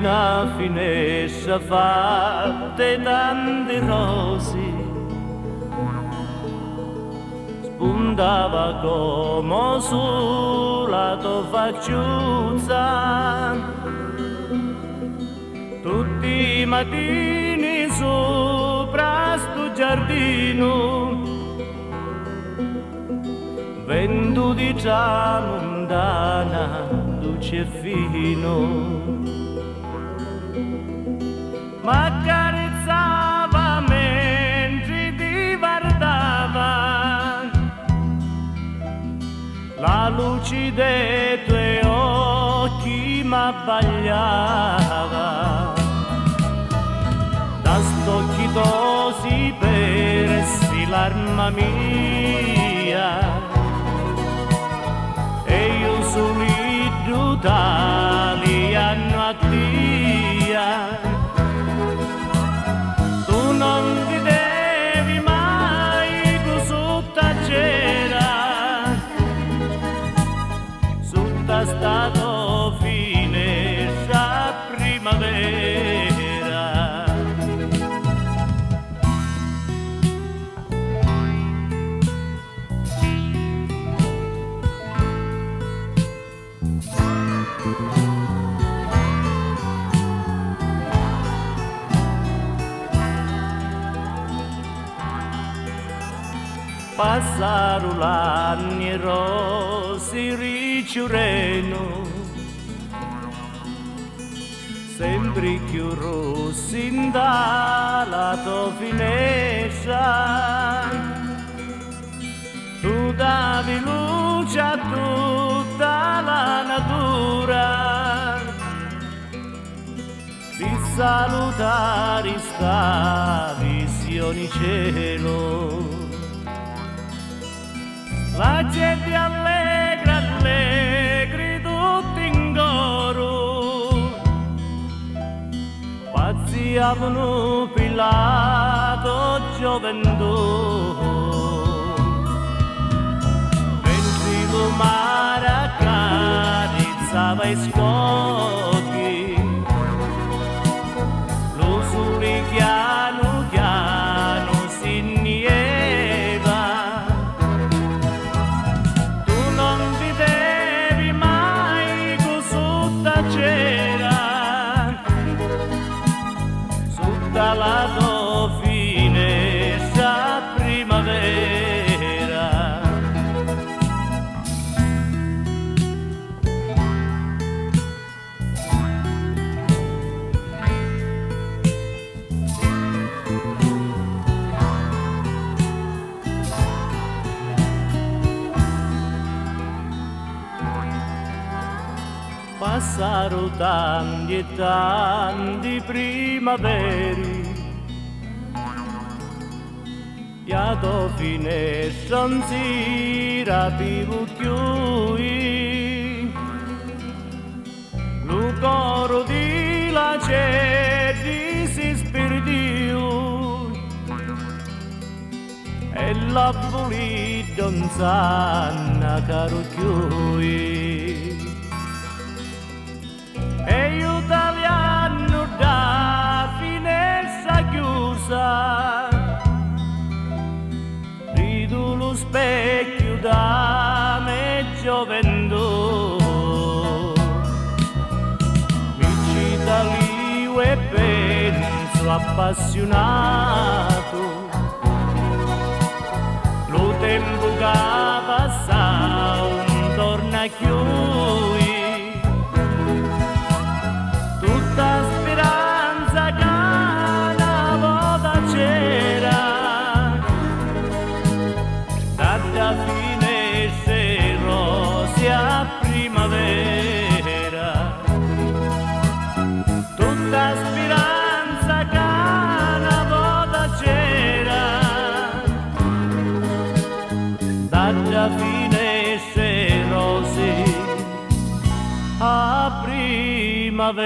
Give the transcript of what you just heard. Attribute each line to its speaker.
Speaker 1: una finestra fatta di tanti rosi, spuntava come sulla tua facciuzza. Tutti i mattini sopra sto giardino, vento di tramontana dolce e fino, m'accarezzava mentre ti guardava, la luce dei tuoi occhi m'abbagliava, da st'occhi tosi persi l'arma mia, e io solido tali anno a dia. Tu non vedevi mai sotto c'era, sotto stato finestra primavera. Passarono l'anni e rossi ricciureno, sempre più rossi in dalla tua finestra. Tu davi luce a tutta la natura, di salutare sta visione cielo. La gente allegra, allegri tutti in coro, pazzi avevano pilato gioventù, mentre lo mare accarezzava i scogli, lo sole piano piano si nieva. C'era sotto la tua finestra primavera, passarono tanti e tanti primaveri, e a tua finestra non si rapivo più, lo coro di la gente si spirdiu, e la pulita non sanno caro più. E io italiano da finestra chiusa, rido lo specchio da me gioventù, mi cita l'io e penso appassionato, lo tempo che passa non torna più. Finestre rossi a primavera, tutta speranza che una volta c'era, da finestre rossi a primavera.